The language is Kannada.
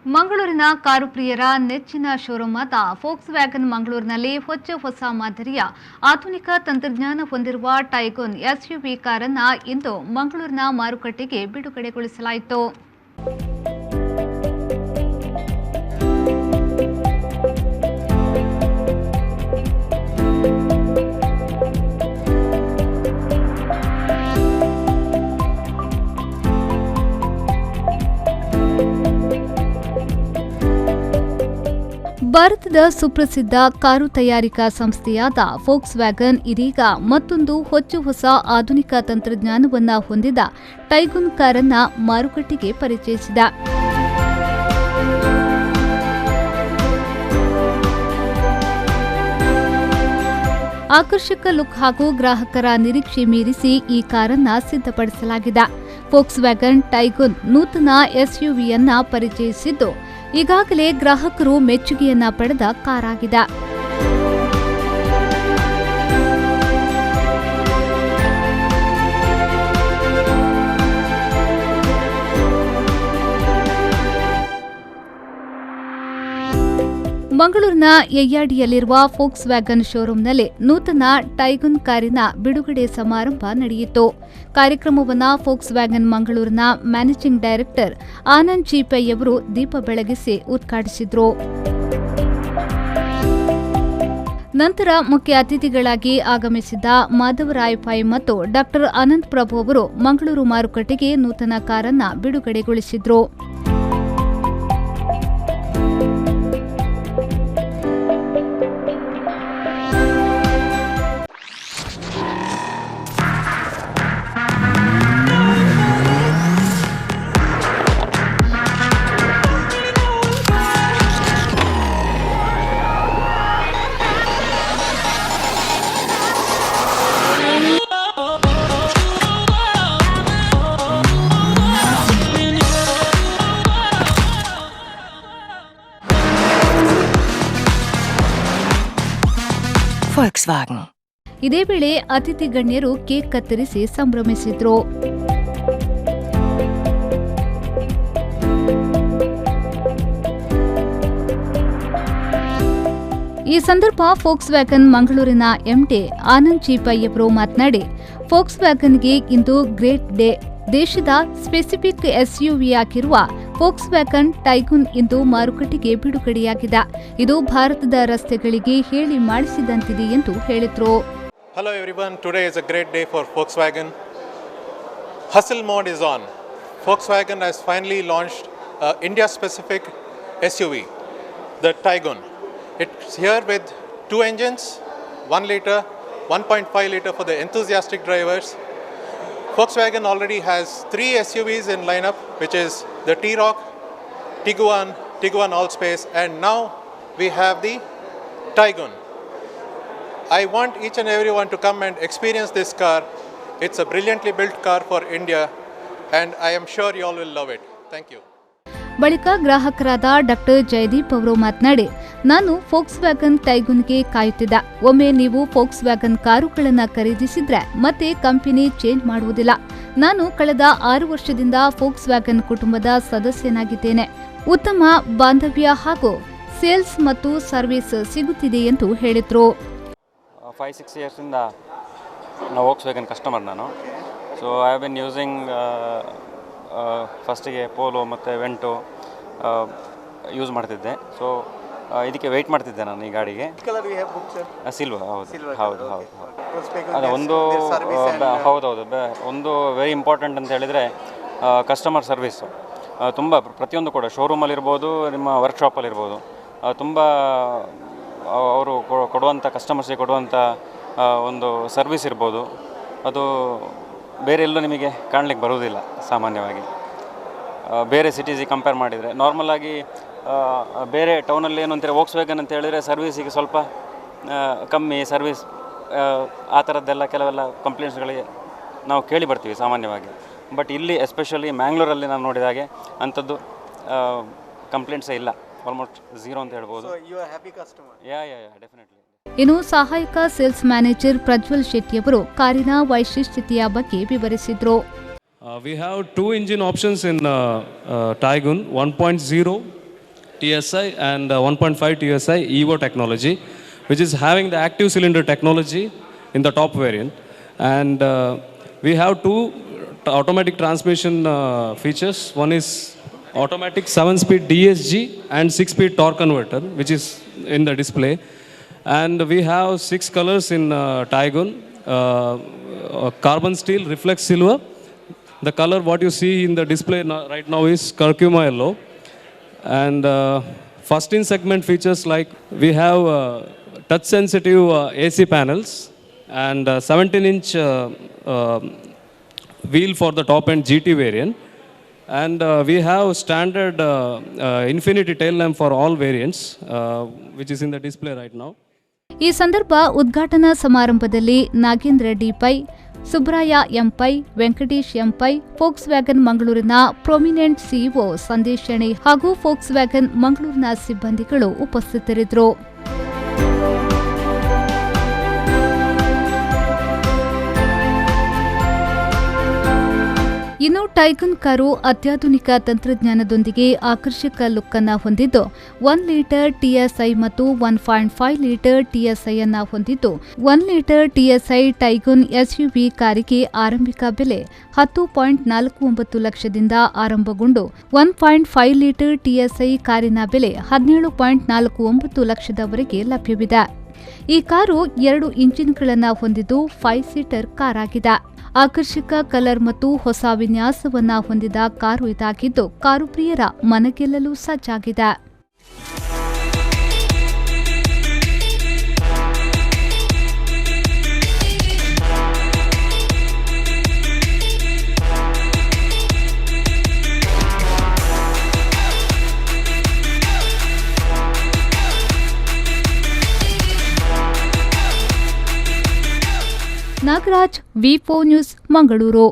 ಮಂಗಳೂರಿನ ಕಾರು ಪ್ರಿಯರ ನೆಚ್ಚಿನ ಶೋರೂಮ್ ಆದ ಫೋಕ್ಸ್ ವ್ಯಾಗನ್ ಮಂಗಳೂರಿನಲ್ಲಿ ಹೊಸ ಮಾದರಿಯ ಆಧುನಿಕ ತಂತ್ರಜ್ಞಾನ ಹೊಂದಿರುವ ಟೈಗೋನ್ ಎಸ್ಯುವಿ ಕಾರನ್ನು ಇಂದು ಮಂಗಳೂರಿನ ಮಾರುಕಟ್ಟೆಗೆ ಬಿಡುಗಡೆಗೊಳಿಸಲಾಯಿತು. ಭಾರತದ ಸುಪ್ರಸಿದ್ಧ ಕಾರು ತಯಾರಿಕಾ ಸಂಸ್ಥೆಯಾದ ಫೋಕ್ಸ್ ವ್ಯಾಗನ್ ಇದೀಗ ಮತ್ತೊಂದು ಹೊಸ ಆಧುನಿಕ ತಂತ್ರಜ್ಞಾನವನ್ನು ಹೊಂದಿದ ಟೈಗೋನ್ ಕಾರನ್ನು ಮಾರುಕಟ್ಟೆಗೆ ಪರಿಚಯಿಸಿದೆ. ಆಕರ್ಷಕ ಲುಕ್ ಹಾಗೂ ಗ್ರಾಹಕರ ನಿರೀಕ್ಷೆ ಮೀರಿಸಿ ಈ ಕಾರನ್ನು ಸಿದ್ಧಪಡಿಸಲಾಗಿದೆ. ಫೋಕ್ಸ್ ವ್ಯಾಗನ್ ಟೈಗೋನ್ ನೂತನ ಎಸ್ಯುವಿಯನ್ನ ಪರಿಚಯಿಸಿದ್ದು ಈಗಾಗಲೇ ಗ್ರಾಹಕರು ಮೆಚ್ಚುಗೆಯನ್ನ ಪಡೆದ ಕಾರಾಗಿದೆ. ಮಂಗಳೂರಿನ ಯಯ್ಯಾಡಿಯಲ್ಲಿರುವ ಫೋಕ್ಸ್ ವ್ಯಾಗನ್ ಶೋರೂಂನಲ್ಲಿ ನೂತನ ಟೈಗೋನ್ ಕಾರಿನ ಬಿಡುಗಡೆ ಸಮಾರಂಭ ನಡೆಯಿತು. ಕಾರ್ಯಕ್ರಮವನ್ನು ಫೋಕ್ಸ್ ವ್ಯಾಗನ್ ಮಂಗಳೂರಿನ managing director Anand G Pai ಅವರು ದೀಪ ಬೆಳಗಿಸಿ ಉದ್ಘಾಟಿಸಿದರು. ನಂತರ ಮುಖ್ಯ ಅತಿಥಿಗಳಾಗಿ ಆಗಮಿಸಿದ ಮಾಧವರಾಯ ಪೈ ಮತ್ತು ಡಾ ಅನಂತ್ ಪ್ರಭು ಅವರು ಮಂಗಳೂರು ಮಾರುಕಟ್ಟೆಗೆ ನೂತನ ಕಾರನ್ನು ಬಿಡುಗಡೆಗೊಳಿಸಿದರು. Volkswagen. ಇದೇ ವೇಳೆ ಅತಿಥಿ ಗಣ್ಯರು ಕೇಕ್ ಕತ್ತರಿಸಿ ಸಂಭ್ರಮಿಸಿದ್ರು. ಈ ಸಂದರ್ಭ ಫೋಕ್ಸ್ ವ್ಯಾಗನ್ ಮಂಗಳೂರಿನ ಎಂಡಿ ಆನಂದ್ ಜಿ ಪೈ ಅವರು ಮಾತನಾಡಿ, ಫೋಕ್ಸ್ ವ್ಯಾಗನ್ಗೆ ಇಂದು ಗ್ರೇಟ್ ಡೇ. ದೇಶದ ಸ್ಪೆಸಿಫಿಕ್ ಎಸ್ಯುವಿಯಾಗಿರುವ ಫೋಕ್ಸ್ ವ್ಯಾಗನ್ ಟೈಗೋನ್ ಇಂದು ಮಾರುಕಟ್ಟೆಗೆ ಬಿಡುಗಡೆಯಾಗಿದೆ. ಇದು ಭಾರತದ ರಸ್ತೆಗಳಿಗೆ ಹೇಳಿ ಮಾಡಿಸಿದಂತಿದೆ ಎಂದು ಹೇಳಿದರು. Hello everyone, today is a great day for Volkswagen. Hustle mode is on. Volkswagen has finally launched India specific SUV, the Taygun. It's here with two engines, 1 liter, 1.5 liter for the enthusiastic drivers. Volkswagen already has 3 SUVs in lineup, which is the T-Roc, Tiguan Allspace, and now we have the Taygun. I want each and everyone to come and experience this car. It's a brilliantly built car for India, and I am sure you all will love it. Thank you. ಬಳಿಕ ಗ್ರಾಹಕರಾದ ಡಾ ಜಯದೀಪ್ ಅವರು ಮಾತನಾಡಿ, ನಾನು ಫೋಕ್ಸ್ ವ್ಯಾಗನ್ ಟೈಗೋನ್ಗೆ ಕಾಯುತ್ತಿದ್ದೆ. ಒಮ್ಮೆ ನೀವು ಫೋಕ್ಸ್ ವ್ಯಾಗನ್ ಕಾರುಗಳನ್ನು ಖರೀದಿಸಿದ್ರೆ ಮತ್ತೆ ಕಂಪನಿ ಚೇಂಜ್ ಮಾಡುವುದಿಲ್ಲ. ನಾನು ಕಳೆದ 6 ವರ್ಷದಿಂದ ಫೋಕ್ಸ್ ವ್ಯಾಗನ್ ಕುಟುಂಬದ ಸದಸ್ಯನಾಗಿದ್ದೇನೆ. ಉತ್ತಮ ಬಾಂಧವ್ಯ ಹಾಗೂ ಸೇಲ್ಸ್ ಮತ್ತು ಸರ್ವಿಸ್ ಸಿಗುತ್ತಿದೆ ಎಂದು ಹೇಳಿದರು. 5-6 ಇಯರ್ಸಿಂದ ನಾವು ಫೋಕ್ಸ್ ವ್ಯಾಗನ್ ಕಸ್ಟಮರ್ ನಾನು. So I have been using ಫಸ್ಟಿಗೆ ಪೋಲೋ ಮತ್ತು ವೆಂಟೋ ಯೂಸ್ ಮಾಡ್ತಿದ್ದೆ. ಸೊ ಇದಕ್ಕೆ ವೆಯ್ಟ್ ಮಾಡ್ತಿದ್ದೆ ನಾನು ಈ ಗಾಡಿಗೆ. ಸಿಲ್ವರ್, ಹೌದು. ಅದೇ ಒಂದು ವೆರಿ ಇಂಪಾರ್ಟೆಂಟ್ ಅಂತ ಹೇಳಿದರೆ ಕಸ್ಟಮರ್ ಸರ್ವಿಸು. ತುಂಬ ಪ್ರತಿಯೊಂದು ಕೂಡ ಶೋರೂಮಲ್ಲಿರ್ಬೋದು, ನಿಮ್ಮ ವರ್ಕ್ಶಾಪಲ್ಲಿರ್ಬೋದು, ತುಂಬ ಅವರು ಕೊಡುವಂಥ ಕಸ್ಟಮರ್ಸಿಗೆ ಕೊಡುವಂಥ ಒಂದು ಸರ್ವಿಸ್ ಇರ್ಬೋದು, ಅದು ಬೇರೆ ಎಲ್ಲೂ ನಿಮಗೆ ಕಾಣಲಿಕ್ಕೆ ಬರುವುದಿಲ್ಲ. ಸಾಮಾನ್ಯವಾಗಿ ಬೇರೆ ಸಿಟೀಸಿಗೆ ಕಂಪೇರ್ ಮಾಡಿದರೆ ನಾರ್ಮಲಾಗಿ ಬೇರೆ ಟೌನಲ್ಲಿ ಏನು ಅಂತಾರೆ, ವೋಕ್ಸ್ ವ್ಯಾಗನ್ ಅಂತ ಹೇಳಿದರೆ ಸರ್ವಿಸಿಗೆ ಸ್ವಲ್ಪ ಕಮ್ಮಿ ಸರ್ವಿಸ್, ಆ ಥರದ್ದೆಲ್ಲ ಕೆಲವೆಲ್ಲ ಕಂಪ್ಲೇಂಟ್ಸ್ಗಳಿಗೆ ನಾವು ಕೇಳಿ ಬರ್ತೀವಿ ಸಾಮಾನ್ಯವಾಗಿ. ಬಟ್ ಇಲ್ಲಿ ಎಸ್ಪೆಷಲಿ ಮ್ಯಾಂಗ್ಳೂರಲ್ಲಿ ನಾನು ನೋಡಿದ ಹಾಗೆ ಅಂಥದ್ದು ಕಂಪ್ಲೇಂಟ್ಸೇ ಇಲ್ಲ, ಆಲ್ಮೋಸ್ಟ್ ಝೀರೋ ಅಂತ ಹೇಳ್ಬೋದು. Yeah definitely. ಇನ್ನು ಸಹಾಯಕ ಸೇಲ್ಸ್ ಮ್ಯಾನೇಜರ್ ಪ್ರಜ್ವಲ್ ಶೆಟ್ಟಿಯವರು ಕಾರಿನ ವೈಶಿಷ್ಟ್ಯತೆಯ ಬಗ್ಗೆ ವಿವರಿಸಿದರು. We have 2 engine options in Taygun, 1.0 TSI and 1.5 TSI EVO technology, which is having the active cylinder technology in the top variant. And we have two automatic transmission features. One is automatic 7-speed DSG and 6-speed torque converter, which is in the display. And we have 6 colors in Taigun, carbon steel, reflex silver. The color what you see in the display right now is curcuma yellow. And first in segment features like we have touch sensitive AC panels and 17-inch wheel for the top end GT variant. And we have standard infinity tail lamp for all variants, which is in the display right now. ಈ ಸಂದರ್ಭ ಉದ್ಘಾಟನಾ ಸಮಾರಂಭದಲ್ಲಿ Nagendra D Pai, Subraya M Pai, Venkatesh M Pai, Volkswagen ಮಂಗಳೂರಿನ ಪ್ರೊಮಿನೆಂಟ್ ಸಿಇಒ ಸಂದೇಶ್ ಶೆಣೈ ಹಾಗೂ ಫೋಕ್ಸ್ ವ್ಯಾಗನ್ ಮಂಗಳೂರಿನ ಸಿಬ್ಬಂದಿಗಳು ಉಪಸ್ಥಿತರಿದ್ದರು. ಇನ್ನು ಟೈಗನ್ ಕಾರು ಅತ್ಯಾಧುನಿಕ ತಂತ್ರಜ್ಞಾನದೊಂದಿಗೆ ಆಕರ್ಷಕ ಲುಕ್ ಅನ್ನು ಹೊಂದಿದ್ದು 1 ಲೀಟರ್ TSI ಮತ್ತು 1.5 ಲೀಟರ್ TSI ಅನ್ನು ಹೊಂದಿದ್ದು 1 ಲೀಟರ್ TSI ಟೈಗನ್ SUV ಕಾರಿಗೆ ಆರಂಭಿಕ ಬೆಲೆ 10.49 ಲಕ್ಷದಿಂದ ಆರಂಭಗೊಂಡು 1.5 ಲೀಟರ್ TSI ಕಾರಿನ ಬೆಲೆ 17.49 ಲಕ್ಷದವರೆಗೆ ಲಭ್ಯವಿದೆ. ಈ ಕಾರು 2 ಇಂಜಿನ್ಗಳನ್ನು ಹೊಂದಿದ್ದು 5 ಸೀಟರ್ ಕಾರ್ ಆಗಿದೆ. ಆಕರ್ಷಕ ಕಲರ್ ಮತ್ತು ಹೊಸ ವಿನ್ಯಾಸವನ್ನ ಹೊಂದಿದ ಕಾರು ಇದಾಗಿದ್ದು ಕಾರು ಪ್ರಿಯರ ಮನಗೆಲ್ಲಲು ಸಜ್ಜಾಗಿದೆ. ನಾಗರಾಜ್, ವಿ4 ನ್ಯೂಸ್, ಮಂಗಳೂರು.